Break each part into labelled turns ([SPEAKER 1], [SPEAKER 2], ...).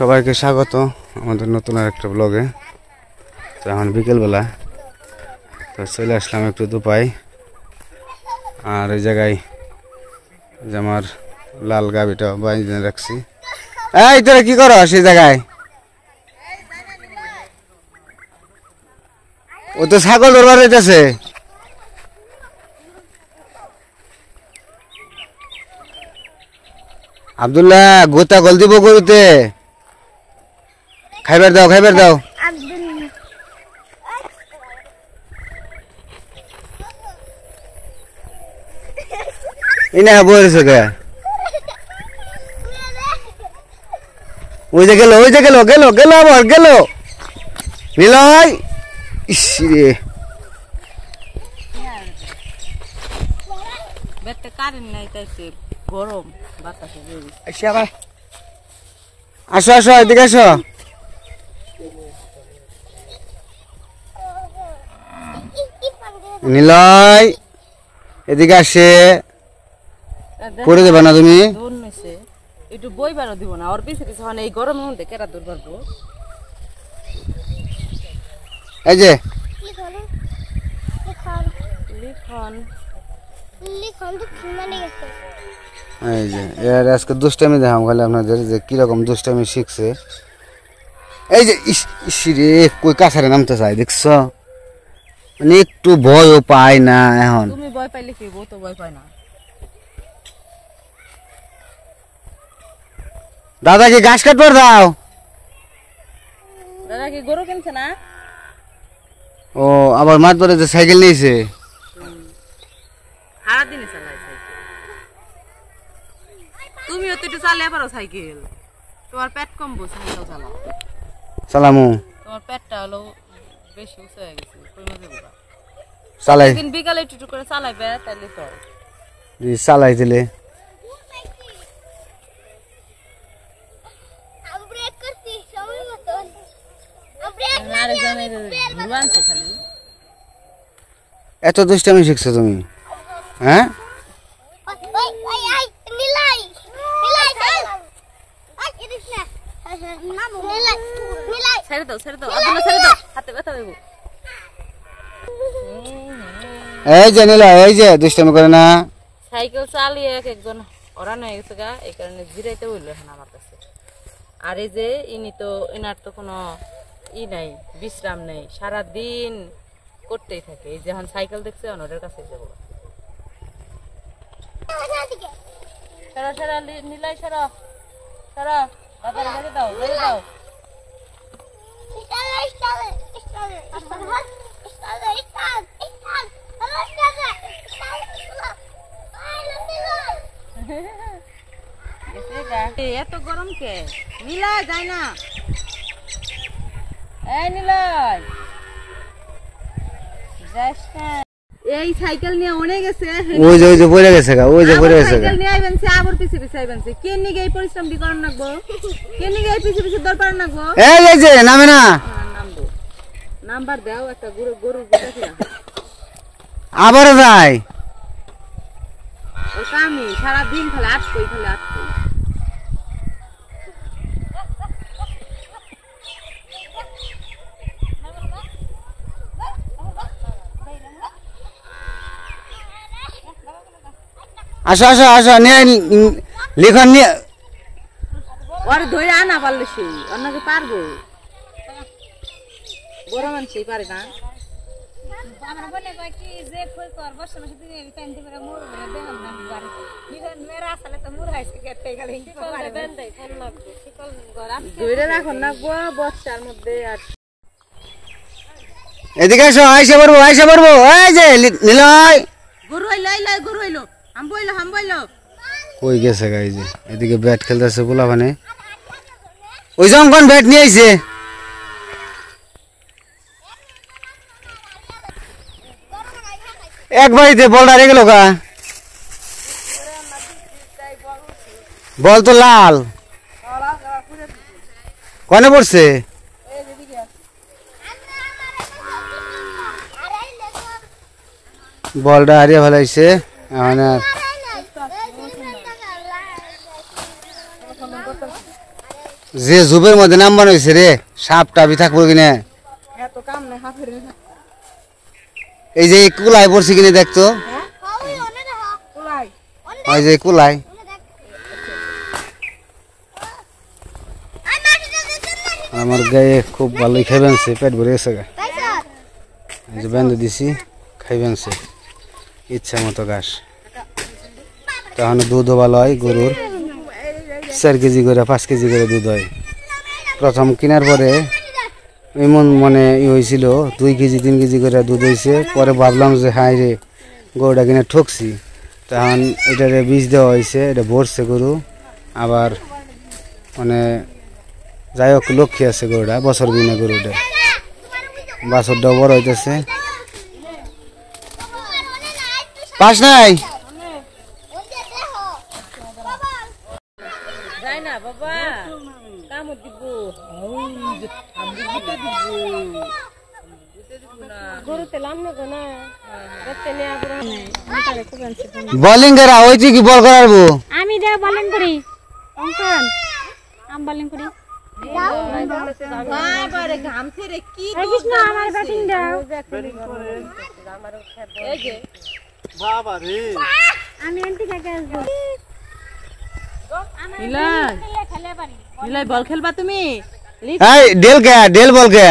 [SPEAKER 1] সবাইকে স্বাগত আমাদের নতুন আরেকটা ব্লগে। তো এখন বিকেলবেলা, তো চলে আসলাম একটু দুপাই। আর এই জায়গায় যে আমার লাল গাবিটা বাইরে রাখছি। এই তোরা কি করো সেই জায়গায়? ও তো ছাগল ধরবার যাইতেছে। আব্দুল্লাহ গোতা গল দিব গরুতে, খাইবার দাও খাইবার দাও। ইনা বলেছে কে? ওই যে গেল, ওই যে গেল, গেল গেল আবার গেল। নিলয় ইসরে
[SPEAKER 2] বেতে কারেন্ট নাই তাইছে গরম বাতাসে বেরি।
[SPEAKER 1] আসো আসো এদিকে আসো। নিলয় এদিকে আসে, করে দেবে না তুমি?
[SPEAKER 2] দূর নিছে একটু বইবারও দিব না, ওর পিছে পিছে মানে এই গরমের মধ্যে কেরা দূর পারবো।
[SPEAKER 1] এই যে
[SPEAKER 2] লিখন
[SPEAKER 1] এই যে এর আজকে দুষ্টামি দেখাম খালি আপনাদের যে কিরকম দুষ্টামি শিখছে। এই যে ইসরে কই কাছারে নামতে চাই দেখছ, মানে একটু ভয়ও পায় না। এখন
[SPEAKER 2] তুমি ভয় পাইলে কি, বউ তো ভয় পায় না।
[SPEAKER 1] দাদা কি ঘাস কাটবার দাও?
[SPEAKER 2] দাদা কি গরু কিনছে না?
[SPEAKER 1] ও আবার মাঠ ধরে যে সাইকেল নিয়েছে।
[SPEAKER 2] সারাদিনই চালাই সাইকেল। তুমিও তো একটু চালিয়ে পারো সাইকেল, তোমার পেট কমবো সাইকেল চালাও।
[SPEAKER 1] সালামু
[SPEAKER 2] তোমার পেটটা হলো বেশি উঁচু হয়ে গেছে, কই মাঝে বুড়া
[SPEAKER 1] চালাই
[SPEAKER 2] দিন বিকালে একটু করে চালাইবে তাইলে চল।
[SPEAKER 1] চালাই দিলে এত দুষ্টামি শিখছো তুমি? হ্যাঁ
[SPEAKER 2] ছেড়ে দাও ছেড়ে দাও, আব্দুল্লাহ ছেড়ে দাও, হাতে ব্যথা দেবো।
[SPEAKER 1] এই যে নিলা, এই যে দুষ্টামি করে না।
[SPEAKER 2] সাইকেল চালিয়ে এক একজন ওরান হয়ে গেছে গা, এই কারণে জিরাইতে হইলো এখন আমার কাছে। আর এই যে ইনি তো, এনার তো কোনো ই নাই, বিশ্রাম নেই, সারাদিন করতেই থাকে। এই যে এখন সাইকেল দেখছে ওনাদের কাছে যাবো। সরা সরা নিলাই সরা সরা, দাদা লেগে দাও লেগে দাও। এত গরম কে? নিলয় যায় না, এই নিলয় যাস না। এই সাইকেল নিয়ে অনেক গেছে,
[SPEAKER 1] ওই যে পড়ে গেছে গা, ওই যে পড়ে গেছে গা।
[SPEAKER 2] সাইকেল নিয়ে আইবেন সে আবার পিছে পিছে আইবেন সে। কে নিগে এই পরিশ্রম দি করন লাগবো, কে নিগে এই পিছে পিছে দরকার লাগবো।
[SPEAKER 1] এই যে নামে না,
[SPEAKER 2] নামবো। নাম্বার দাও একটা, গরু গরু গুটাছি না
[SPEAKER 1] আবার যায়।
[SPEAKER 2] ও কামি সারা দিন খালি আটকই খালি আটকই।
[SPEAKER 1] আসো আসো আসো, নিয়ে লিখন নিয়ে
[SPEAKER 2] ওর ধরে আনা পারলে সে অন্যকে পারবো, বড় মানুষই পারে না। ধরে রাখুন না গো বর্ষার মধ্যে। আর
[SPEAKER 1] এদিকে আসো, আইসা পড়বো আইসা পড়বো। এই যে নিলয়
[SPEAKER 2] গরু হইলো এলো, গরু হইলো, হাম্বইলো হাম্বইলো।
[SPEAKER 1] কই গেছে গা? এই যে এদিকে ব্যাট খেলতেছে পোলা, মানে ওই জঙ্কন ব্যাট নিয়ে আইছে। এক বাড়িতে বলটা রেখে গেল গা, বল তো লাল কনে পড়ছে। বলটা হারিয়ে ফেলাইছে। এখন যে জুবের মধ্যে নাম বানাইছে রে সাপ টাবি থাকবো কিনা
[SPEAKER 2] এত কাম নাই হাফের
[SPEAKER 1] এই যে কুলাই পড়ছি কিনে দেখতো
[SPEAKER 2] কুলাই
[SPEAKER 1] ওই যে কুলাই আমার গায়ে খুব ভালোই খাইবেনছে পেট ভরে গেছে গা এই যে বেঁধে দিছি খাইবেনছে ইচ্ছা মতো ঘাস তখন দুধও ভালো হয় গরুর 4 কেজি করে 5 কেজি করে দুধ হয় প্রথম কেনার পরে এমন মানে হয়েছিল 2 কেজি 3 কেজি করে দুধ হয়েছে পরে ভাবলাম যে হাই রে গরুটা কিনে ঠকছি তখন এটারে বীজ দেওয়া হয়েছে এটা ভরছে গরু আবার মানে যাই হোক লক্ষ্মী আছে গরুটা বছর বিনা গরুটা বাছরটাও বড় হইতেছে পাস নাই
[SPEAKER 2] যাই না বাবা কাম দিব
[SPEAKER 1] বোলিং করা হয়েছে কি বল করাবো
[SPEAKER 3] আমি দে বলেন করি অঙ্কন আম বলেন করি
[SPEAKER 2] বাবারে ঘাম ছেড়ে কি
[SPEAKER 3] কৃষ্ণ আমার ব্যাটিং দাও
[SPEAKER 2] এই যে
[SPEAKER 3] আমি আন্টি কাছে আসবো
[SPEAKER 2] নিলাই
[SPEAKER 3] খেলে পারি
[SPEAKER 2] নিলাই বল খেলবা তুমি
[SPEAKER 1] এই ডেল বল কে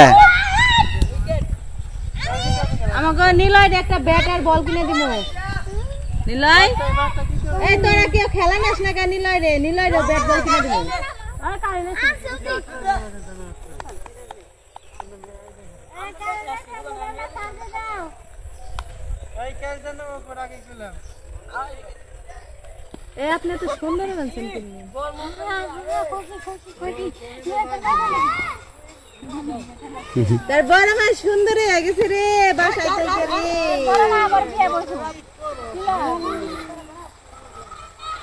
[SPEAKER 2] আমাকে নিলয় একটা ব্যাট আর বল কিনে দিব নিলয় এই তোরা কি খেলা নাস না কেন নিলয় রে ব্যাট বল কিনে দিব আপনি তো সুন্দর বলছেন তার বড় মা সুন্দর হয়ে গেছে রে বাসায় থেকে রে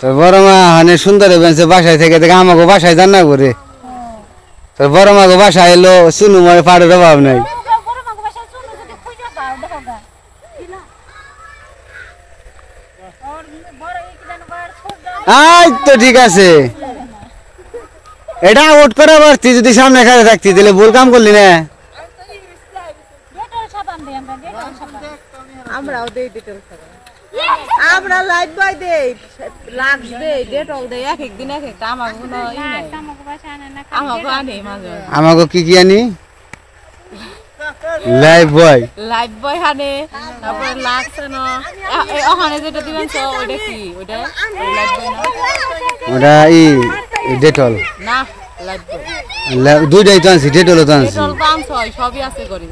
[SPEAKER 1] তোর বড় মা হানে সুন্দর বেঞ্চে বাসায় থেকে দেখে আমাকে বাসায় যান না করে তোর বড় মা গো বাসায় এলো শুনু মরে পাড়ের অভাব নাই আই তো ঠিক আছে এটা আউট করে পারতি যদি সামনে খাতে থাকতি তাহলে ভুল কাম করলি না
[SPEAKER 2] আমরাও দেই ডিটেল আমরা লাইট বয় দেই লাক্স দেই ডেটল দেই এক এক দিন এক একটা আমাকে কোনো ই নাই আমাকে আনে মাঝে
[SPEAKER 1] আমাকে কি আনি লাইভ বয়
[SPEAKER 2] আনে তারপরে লাক্স না ওখানে যেটা দিবেন তো ওইটা কি ওইটা লাইট বয় না
[SPEAKER 1] ওটা ডেটল
[SPEAKER 2] না লাইট বয়
[SPEAKER 1] দুইটাই তো আনছি ডেটলও তো আনছি
[SPEAKER 2] ডেটল পাঁচ হয় সবই আছে করি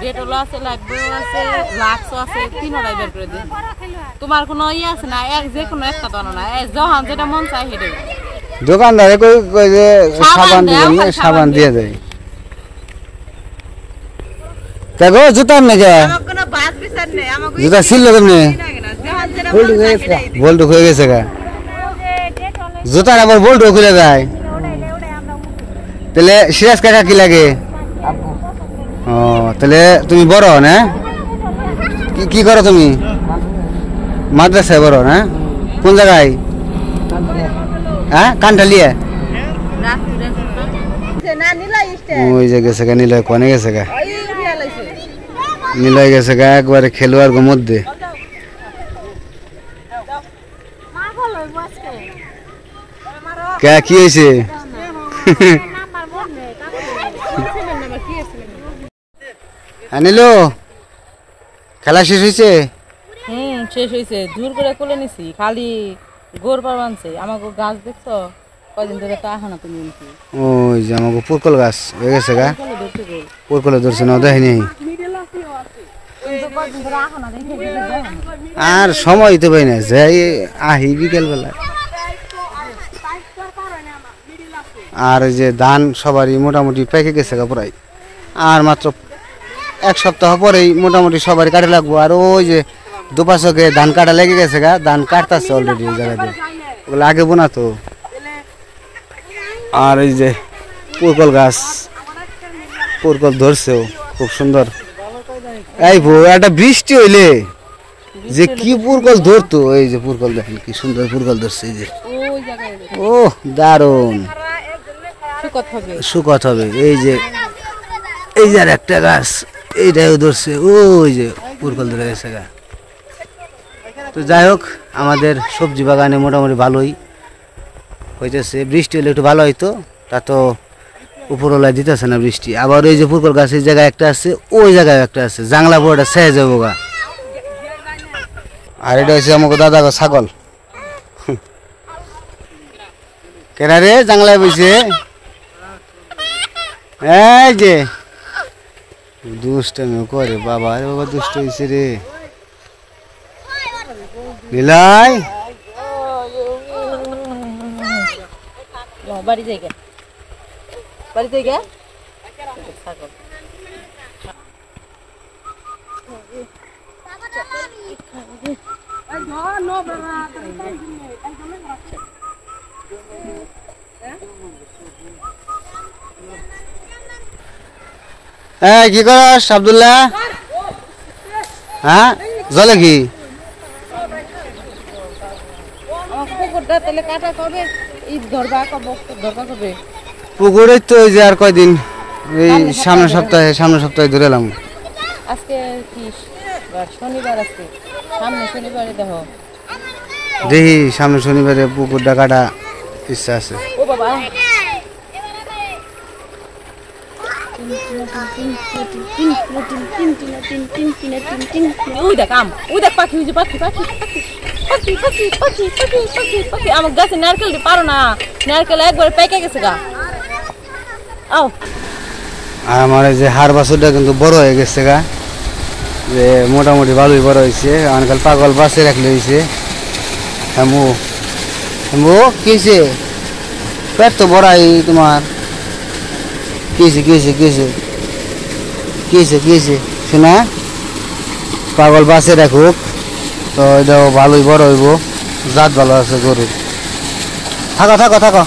[SPEAKER 2] ডেটল আছে লাইট বয় আছে লাক্স আছে তিনটাই বের করে দিন তোমার কোনো ই আছে না এক যে কোনো একটা দানো না যখন যেটা মন চাই হেডে
[SPEAKER 1] দোকানদারে কই যে সাবান দিবেন না সাবান দিয়ে দেয় দেখো জুতা নাকি
[SPEAKER 2] আমার কোনো বাস বিচার নেই আমাকে
[SPEAKER 1] জুতা ছিল কেমনে বল্টু হয়ে গেছে গা জুতার আবার বল্টু খুলে যায় তাহলে সিরাজ কাকা কি লাগে ও তাহলে তুমি বড় না কি করো তুমি মাদ্রাসায় বড় না কোন জায়গায় হ্যাঁ কান্টালিয়া
[SPEAKER 2] না নিলাই ইস্টে
[SPEAKER 1] ওই যে গেছে গা নিলয় কোনে গেছে গা
[SPEAKER 2] ওই উড়িয়া লাইছে
[SPEAKER 1] নিলয় গেছে গা একবারে খেলোয়াড় গো মধ্যে কে কি হয়েছে আনিলো খেলা শেষ হয়েছে
[SPEAKER 2] শেষ হয়েছে দূর করে কোলে নিছি খালি গোর পার বানছে আমাকে গাছ দেখছো কয়দিন ধরে তা আহা না তুমি
[SPEAKER 1] ওই যে আমাকে পুরকল গাছ হয়ে গেছে গা পুরকলে ধরছে না দেয়নি আর সময় তো পাই না যাই আহি বিকেল বেলা আর যে ধান সবারই মোটামুটি পেকে গেছে গা প্রায় আর মাত্র এক সপ্তাহ পরেই মোটামুটি সবারই কাটে লাগবো আর ওই যে দুপাশকে ধান কাটা লেগে গেছে গা ধান কাটতেছে অলরেডি ওই জায়গাতে ওগুলো আগে বোনা তো আর এই যে পুরকল গাছ পুরকল ধরছেও খুব সুন্দর এই একটা বৃষ্টি হইলে যে কি পুরকল ধরতো এই যে পুরকল দেখেন কি সুন্দর পুরকল ধরছে এই যে ও দারুন
[SPEAKER 2] সুকত হবে
[SPEAKER 1] সুকত হবে। এই যে আর একটা গাছ এইটাও ধরছে, ওই যে পুরকল ধরে গেছে গা। তো যাই হোক, আমাদের সবজি বাগানে মোটামুটি ভালোই হইতেছে। বৃষ্টি হলে একটু ভালো হইতো, তা তো উপরওয়ালা দিতেছে না বৃষ্টি। আবার ওই যে পুরকল গাছের জায়গায় একটা আছে, ওই জায়গায় একটা আছে, জাংলা পড়াটা শেষ যাবো গা। আর এটা হচ্ছে আমাকে দাদা গো ছাগল। কেনা রে জাংলায় বইছে, এই যে দুষ্টামিও করে বাবা। আরে বাবা দুষ্ট হয়েছে রে নিলাই।
[SPEAKER 2] বাড়ি জায়গা বাড়ি জায়গা ছাগল
[SPEAKER 1] কি করস আব্দুল্লাহ? হ্যাঁ জলে কি
[SPEAKER 2] তাহলে কাটা কবে ঈদ ধরবা কবে?
[SPEAKER 1] পুকুরে তো ওই যে আর কয়দিন, এই সামনের সপ্তাহে ধরে এলাম।
[SPEAKER 2] আজকে কি শনিবার, আজকে সামনে শনিবারে দেখো
[SPEAKER 1] দেখি সামনে শনিবারে পুকুরটা কাটা ইচ্ছা আছে।
[SPEAKER 2] ও বাবা পাখি আমার গাছে নারকেল পারো না, নারকেল একবারে পেকে গেছে গা।
[SPEAKER 1] আর আমার এই যে হাড় বাছুরটা কিন্তু বড় হয়ে গেছে গা, যে মোটামুটি ভালোই বড় হয়েছে। আনকাল পাগল বাসে রাখলে হয়েছে। হেমু হেমু কিছে পেট তো বড়াই তোমার, কিছে শোনা, পাগল বাসে রাখুক তো এটাও ভালোই বড় হইব, জাত ভালো আছে গরু। থাকো।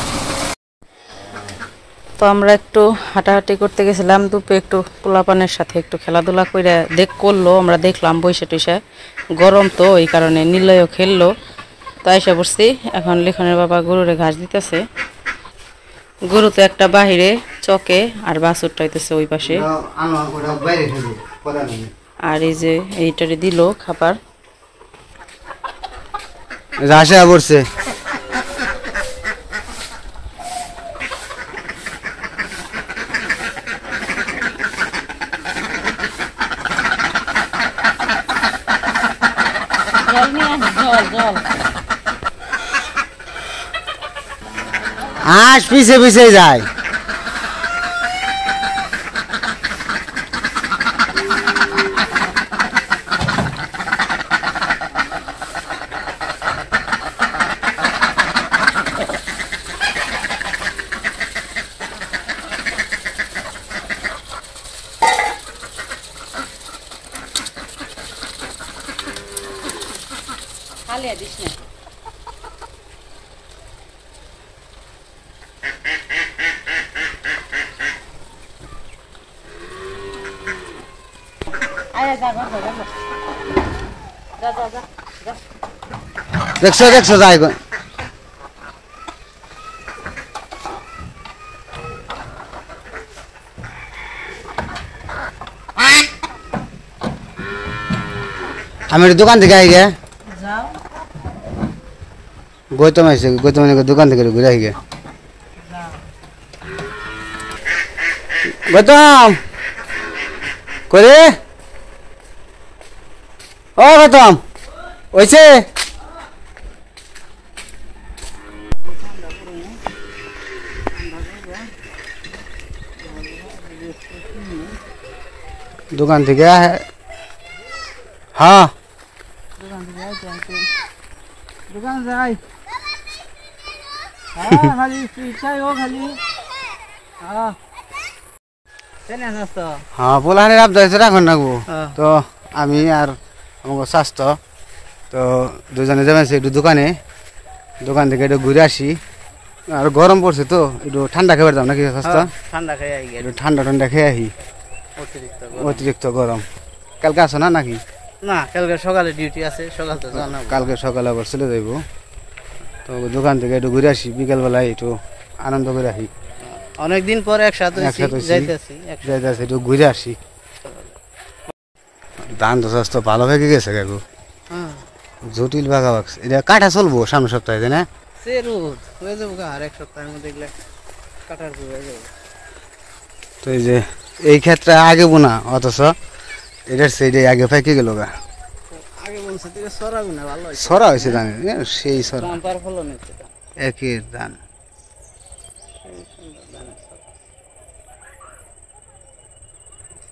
[SPEAKER 2] তো আমরা একটু হাঁটাহাঁটি করতে গেছিলাম, দুপে একটু পোলাপানের সাথে একটু খেলাধুলা করে করলো, আমরা দেখলাম বৈশা টৈশা, গরম তো এই কারণে নিলয়ও খেললো। তো আইসা পড়ছি, এখন লিখনের বাবা গরুরে ঘাস দিতেছে। গরু তো একটা বাহিরে চকে, আর বাছুরটা হইতেছে ওই পাশে। আর এই যে এইটারে দিল খাবার,
[SPEAKER 1] ঘাসে পড়ছে। হাঁস পিছে যায়।
[SPEAKER 2] খালিয়া দিস না।
[SPEAKER 1] দেখছো যাই আমি দোকান থেকে আই গে গৌতম আইসে, দোকান থেকে ঘুরে আই গে। গৌতম করে ও গৌতম ওইছে দোকান থেকে। হ্যাঁ
[SPEAKER 4] দোকান যাই, খালি চাই ও খালি।
[SPEAKER 1] হ্যাঁ পোলাহানের আবদার রাখুন রাখবো। তো আমি আর আমার স্বাস্থ্য তো দুজনে যাবেন একটু দোকান থেকে একটু ঘুরে আসি। আর গরম পড়ছে তো একটু ঠান্ডা খেয়ে দাম নাকি স্বাস্থ্য,
[SPEAKER 4] ঠান্ডা খেয়ে
[SPEAKER 1] একটু ঠান্ডা খেয়ে আহি। অতিরিক্ত গরম। কালকে আসো না নাকি?
[SPEAKER 4] না, কালকে সকালে ডিউটি আছে, সকাল তো জানাবো।
[SPEAKER 1] কালকে সকালে আবার চলে যাইব। তো দোকান থেকে একটু ঘুরে আসি, বিকালবেলায় একটু আনন্দ করে আসি।
[SPEAKER 4] অনেকদিন পরে একসাথে
[SPEAKER 1] একসাথে হইছি।
[SPEAKER 4] যাইতেছি
[SPEAKER 1] যাইতেছে একটু ঘুরে আসি। ধান তো স্বাস্থ্য ভালো হয়ে গেছে কাকু,
[SPEAKER 4] হ্যাঁ
[SPEAKER 1] জটিল বাঘা বাঘ। এটা কাটা চলবো সামনের সপ্তাহে, তাই না?
[SPEAKER 4] সে রোদ হয়ে যাবো গা, আর এক সপ্তাহের মধ্যে এগুলো কাটার পর হয়ে যাবে।
[SPEAKER 1] তো এই যে এই ক্ষেত্রে আগে বোনা, অথচ এটার সেইডে আগে ফেঁকে গেল গা।
[SPEAKER 4] আগে বলছে থেকে সরাবি না, ভালো হয়েছে
[SPEAKER 1] সরা হয়েছে ধান, সেই সরা
[SPEAKER 4] বাম্পার ফলন হচ্ছে তা।
[SPEAKER 1] একের ধান।
[SPEAKER 4] সেই সুন্দর ধানের সরা।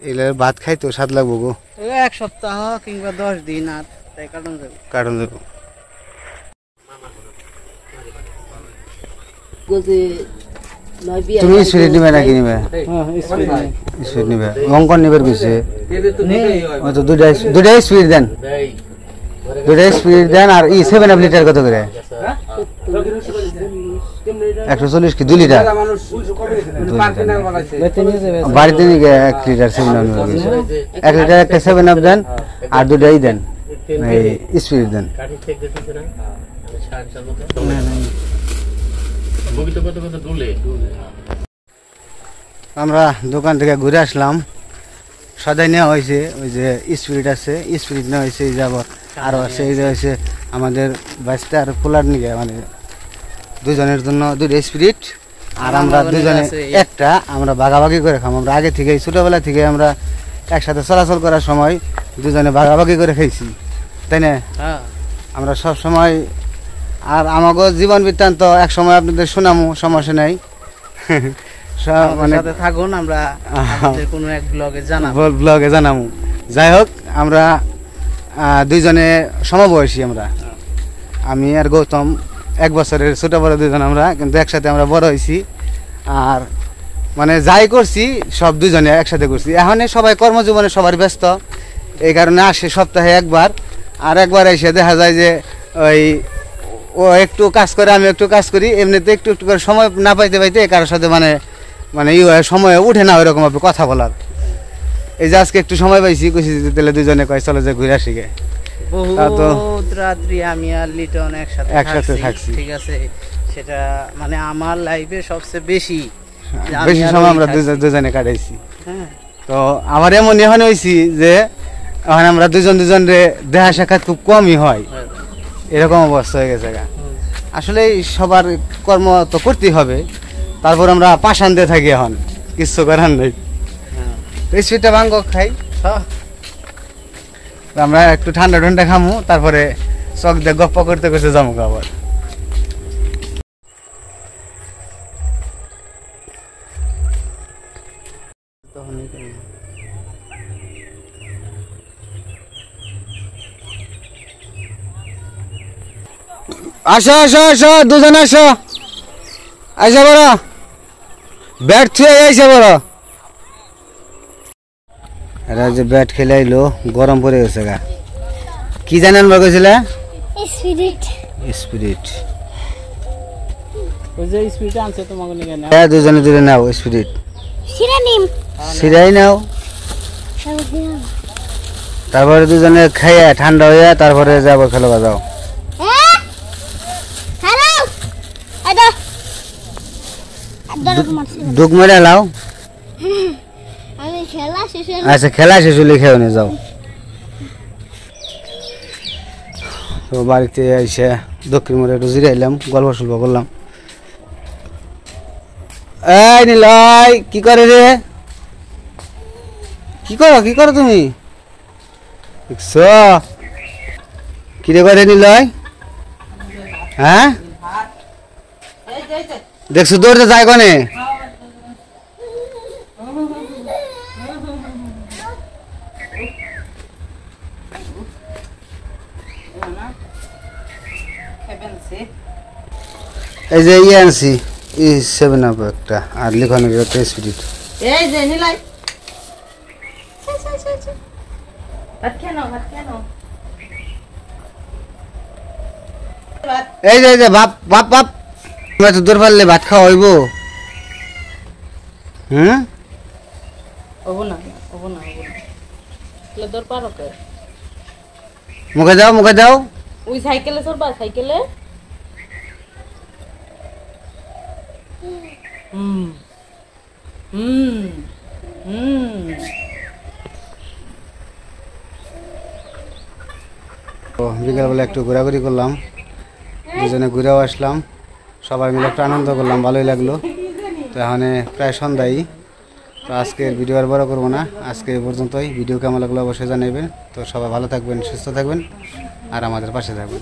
[SPEAKER 1] এগুলো ভাত খাইতো স্বাদ লাগবো গো,
[SPEAKER 4] ওই এক সপ্তাহ কিংবা 10 দিন আর তাই কাটন যাবে।
[SPEAKER 1] কারণ দেবো। তুমি স্পিরিট নিবে নাকি নিবে? স্পিরিট নিবে, অঙ্কন নিবে কিছু তো দুটাই স্পিরিট দেন, দুটাই স্পিরিট দেন। আর ই 7 লিটার কত করে? 140 কি 2 লিটার? বাড়িতে নিয়ে 1 লিটার 7 1 লিটার একটা 7 দেন, আর দুটাই দেন এই স্পিরিট দেন। আমরা দোকান থেকে ঘুরে আসলাম, সদাই নেওয়া হয়েছে। ওই যে স্পিরিট আছে, স্পিরিট নেওয়া হয়েছে। এই যাব আরও আছে, এই যে হয়েছে আমাদের বাইশটা আর পোলার নিয়ে, মানে দুজনের জন্য 2টা স্পিরিট। আর আমরা দুজনে একটা, আমরা ভাগাভাগি করে খাম। আমরা আগে থেকে ছোটোবেলা থেকে আমরা একসাথে চলাচল করার সময় দুজনে ভাগাভাগি করে খাইছি, তাই না?
[SPEAKER 4] হ্যাঁ
[SPEAKER 1] আমরা সব সময়, আর আমাকে জীবন বৃত্তান্ত এক সময় আপনাদের শোনামু, সমস্যা নাই।
[SPEAKER 4] মানে থাকুন, আমরা আপনাদের কোনো এক ব্লগে জানাবো,
[SPEAKER 1] ব্লগে জানামু। যাই হোক, আমরা দুইজনে সমবয়সী। আমরা, আমি আর গৌতম 1 বছরের ছোট বড় দুজন আমরা, কিন্তু একসাথে আমরা বড় হয়েছি। আর মানে যাই করছি সব দুজনে একসাথে করছি। এখন সবাই কর্মজীবনে সবার ব্যস্ত, এই কারণে আসে সপ্তাহে একবার। আর একবার এসে দেখা যায় যে ওই ও একটু কাজ করে, আমি একটু কাজ করি, এমনিতে একটু একটু করে সময় না পাইতে পাইতে কারোর সাথে মানে মানে সময় উঠে না ওইরকম ভাবে কথা বলার। এই যে আজকে একটু সময় পাইছি, কইছি তাহলে দুজনে কয় চলো যে ঘুরে আসি গে।
[SPEAKER 4] বহুত রাত্রি আমি আর লিটন একসাথে
[SPEAKER 1] থাকছি।
[SPEAKER 4] ঠিক আছে, সেটা মানে আমার লাইফে সবচেয়ে বেশি
[SPEAKER 1] বেশি সময় আমরা দুজনে কাটাইছি।
[SPEAKER 4] হ্যাঁ
[SPEAKER 1] তো আমার এমন এখন হয়েছি যে এখন আমরা দুজন দেখা সাক্ষাৎ খুব কমই হয়, এরকম অবস্থা হয়ে গেছে গা। আসলে সবার কর্ম তো করতেই হবে, তারপর আমরা পাশান দিয়ে থাকি, এখন কিচ্ছু করার নেই। এই সুইটটা ভাঙ্গ খাই, আমরা একটু ঠান্ডা ঠান্ডা খামু, তারপরে চক দিয়ে গপ্প করতে করতে যাবো আবার। আসো আসো আসো, দুজন আসো, আইসা বড় ব্যাট থুয়ে আইসা বড়। এরা যে ব্যাট খেলে আইলো, গরম পড়ে গেছে গা। কি জানেন বা কইছিলে?
[SPEAKER 3] Spirit
[SPEAKER 1] spirit.
[SPEAKER 4] ওই যে স্পিরিট আনছে তোমাকে নিয়ে না,
[SPEAKER 1] হ্যাঁ দুজনে দুজনে নাও স্পিরিট,
[SPEAKER 3] সিরানিম
[SPEAKER 1] সিরাই নাও। তারপরে দুজনে খাইয়া ঠান্ডা হইয়া তারপরে যাবো খেলবা। যাও
[SPEAKER 3] হ্যালো আদা আদা
[SPEAKER 1] ডুক মেরে লাও।
[SPEAKER 3] আমি খেলা শেষ
[SPEAKER 1] আচ্ছা খেলা শেষ হলে খেয়ে নিয়ে যাও। তো বাড়িতে এসে দক্ষিণ মোড়ে একটু জিরে এলাম, গল্প সল্প করলাম। এই নিলয়, কি করে রে? কি করো তুমি? কি রে করে নিলয়? হ্যাঁ দেখছো দৌড়তে যায় কনে? এই যে ইয়ে আনছি, E7 একটা, আর লিখনের একটা স্পিরিট।
[SPEAKER 2] এই যে নিলাই ভাত কেন
[SPEAKER 1] এই যে বাপ বাপ বাপ, আমরা তো দূর পারলে ভাত খাওয়া হইব।
[SPEAKER 2] হবো না দর পারো কে?
[SPEAKER 1] মুখে দাও।
[SPEAKER 2] ওই সাইকেলে চলবা, সাইকেলে
[SPEAKER 1] তো বিকেলবেলা একটু ঘোরাঘুরি করলাম, দুজনে ঘুরেও আসলাম, সবাই মিলে একটু আনন্দ করলাম, ভালোই লাগলো। তো এখন প্রায় সন্ধ্যায়। তো আজকের ভিডিও আর বড় করবো না, আজকে এই পর্যন্তই। ভিডিও কেমন লাগলো অবশ্যই জানাবেন। তো সবাই ভালো থাকবেন, সুস্থ থাকবেন আর আমাদের পাশে থাকবেন।